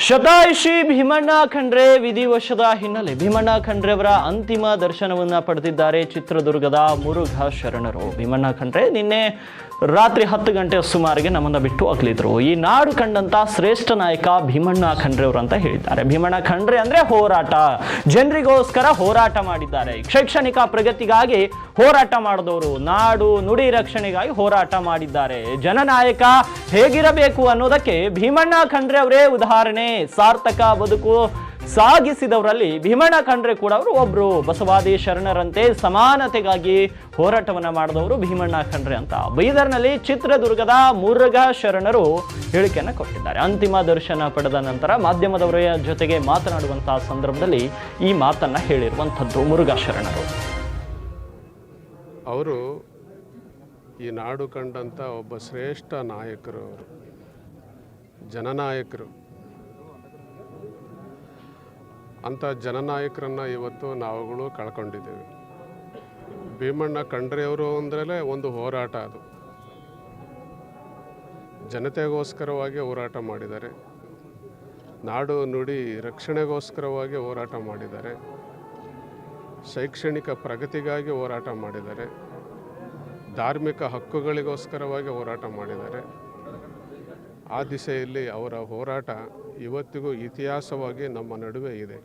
ಶತಾಯುಷಿ ಭೀಮಣ್ಣ ಖಂಡ್ರೆ ವಿಧಿವಶದ ಹಿನ್ನೆಲೆ ಭೀಮಣ್ಣ ಖಂಡ್ರೆ ಅವರ ಅಂತಿಮ ದರ್ಶನವನ್ನ ಪಡೆದಿದ್ದಾರೆ ಚಿತ್ರದುರ್ಗದ ಮುರುಘಾ ಶರಣರು. ಭೀಮಣ್ಣ ಖಂಡ್ರೆ ನಿನ್ನೆ ರಾತ್ರಿ 10 ಗಂಟೆ ಸುಮಾರಿಗೆ ನಮ್ಮನ್ನ ಬಿಟ್ಟು ಅಗಲಿದ್ರು. ಈ ನಾಡು ಕಂಡಂತ ಶ್ರೇಷ್ಠ ನಾಯಕ ಭೀಮಣ್ಣ ಖಂಡ್ರೆ ಅವರು ಅಂತ ಹೇಳಿದ್ದಾರೆ. ಭೀಮಣ್ಣ ಖಂಡ್ರೆ ಅಂದ್ರೆ ಹೋರಾಟ, ಜನರಿಗೋಸ್ಕರ ಹೋರಾಟ ಮಾಡಿದ್ದಾರೆ. ಶೈಕ್ಷಣಿಕ ಪ್ರಗತಿಗಾಗಿ ಹೋರಾಟ ಮಾಡಿದವರು, ನಾಡು ನುಡಿ ರಕ್ಷಣೆಗಾಗಿ ಹೋರಾಟ ಮಾಡಿದ್ದಾರೆ. ಜನನಾಯಕ ಹೇಗಿರಬೇಕು ಅನ್ನೋದಕ್ಕೆ ಭೀಮಣ್ಣ ಖಂಡ್ರೆ ಅವರೇ ಉದಾಹರಣೆ. ಸಾರ್ಥಕ ಬದುಕು ಸಾಗಿಸಿದವರಲ್ಲಿ ಭೀಮಣ್ಣ ಖಂಡ್ರೆ ಕೂಡ ಅವರು ಒಬ್ರು. ಬಸವಾದಿ ಶರಣರಂತೆ ಸಮಾನತೆಗಾಗಿ ಹೋರಾಟವನ್ನ ಮಾಡಿದವರು ಭೀಮಣ್ಣ ಖಂಡ್ರೆ ಅಂತ ಬೀದರ್ನಲ್ಲಿ ಚಿತ್ರದುರ್ಗದ ಮುರುಘಾ ಶರಣರು ಹೇಳಿಕೆಯನ್ನ ಕೊಟ್ಟಿದ್ದಾರೆ. ಅಂತಿಮ ದರ್ಶನ ಪಡೆದ ನಂತರ ಮಾಧ್ಯಮದವರ ಜೊತೆಗೆ ಮಾತನಾಡುವಂತಹ ಸಂದರ್ಭದಲ್ಲಿ ಈ ಮಾತನ್ನ ಹೇಳಿರುವಂಥದ್ದು ಮುರುಘಾ ಶರಣರು. ಅವರು ಈ ನಾಡು ಕಂಡಂಥ ಒಬ್ಬ ಶ್ರೇಷ್ಠ ನಾಯಕರು, ಅವರು ಜನನಾಯಕರು. ಅಂಥ ಜನನಾಯಕರನ್ನು ಇವತ್ತು ನಾವುಗಳು ಕಳ್ಕೊಂಡಿದ್ದೇವೆ. ಭೀಮಣ್ಣ ಖಂಡ್ರೆಯವರು ಅಂದ್ರೇ ಒಂದು ಹೋರಾಟ. ಅದು ಜನತೆಗೋಸ್ಕರವಾಗಿ ಹೋರಾಟ ಮಾಡಿದ್ದಾರೆ, ನಾಡು ನುಡಿ ರಕ್ಷಣೆಗೋಸ್ಕರವಾಗಿ ಹೋರಾಟ ಮಾಡಿದ್ದಾರೆ, ಶೈಕ್ಷಣಿಕ ಪ್ರಗತಿಗಾಗಿ ಹೋರಾಟ ಮಾಡಿದ್ದಾರೆ, ಧಾರ್ಮಿಕ ಹಕ್ಕುಗಳಿಗೋಸ್ಕರವಾಗಿ ಹೋರಾಟ ಮಾಡಿದ್ದಾರೆ. ಆ ದಿಸೆಯಲ್ಲಿ ಅವರ ಹೋರಾಟ ಇವತ್ತಿಗೂ ಇತಿಹಾಸವಾಗಿ ನಮ್ಮ ನಡುವೆ ಇದೆ.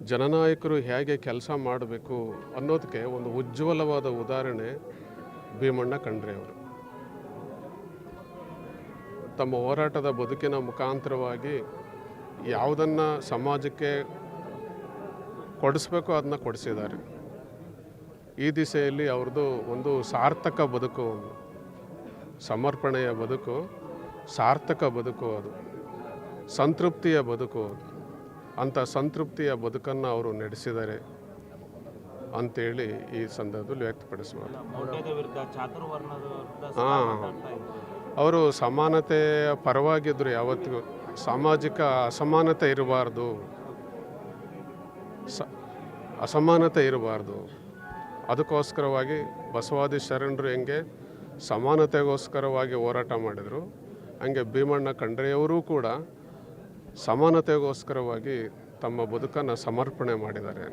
ಜನನಾಯಕರು ಹೇಗೆ ಕೆಲಸ ಮಾಡಬೇಕು ಅನ್ನೋದಕ್ಕೆ ಒಂದು ಉಜ್ವಲವಾದ ಉದಾಹರಣೆ ಭೀಮಣ್ಣ ಖಂಡ್ರೆ ಅವರು. ತಮ್ಮ ಹೋರಾಟದ ಬದುಕಿನ ಮುಖಾಂತರವಾಗಿ ಯಾವುದನ್ನು ಸಮಾಜಕ್ಕೆ ಕೊಡಿಸ್ಬೇಕು ಅದನ್ನ ಕೊಡಿಸಿದ್ದಾರೆ. ಈ ದಿಸೆಯಲ್ಲಿ ಅವ್ರದ್ದು ಒಂದು ಸಾರ್ಥಕ ಬದುಕು, ಒಂದು ಸಮರ್ಪಣೆಯ ಬದುಕು, ಸಾರ್ಥಕ ಬದುಕು, ಅದು ಸಂತೃಪ್ತಿಯ ಬದುಕು. ಅಂಥ ಸಂತೃಪ್ತಿಯ ಬದುಕನ್ನು ಅವರು ನಡೆಸಿದ್ದಾರೆ ಅಂತೇಳಿ ಈ ಸಂದರ್ಭದಲ್ಲಿ ವ್ಯಕ್ತಪಡಿಸುವರು. ಅವರು ಸಮಾನತೆಯ ಪರವಾಗಿದ್ದರು. ಯಾವತ್ತಿಗೂ ಸಾಮಾಜಿಕ ಅಸಮಾನತೆ ಇರಬಾರ್ದು, ಅಸಮಾನತೆ ಇರಬಾರ್ದು. ಅದಕ್ಕೋಸ್ಕರವಾಗಿ ಬಸವಾದಿ ಶರಣರು ಹೆಂಗೆ ಸಮಾನತೆಗೋಸ್ಕರವಾಗಿ ಹೋರಾಟ ಮಾಡಿದರು, ಹಂಗೆ ಭೀಮಣ್ಣ ಖಂಡ್ರೆಯವರೂ ಕೂಡ ಸಮಾನತೆಗೋಸ್ಕರವಾಗಿ ತಮ್ಮ ಬದುಕನ್ನು ಸಮರ್ಪಣೆ ಮಾಡಿದ್ದಾರೆ.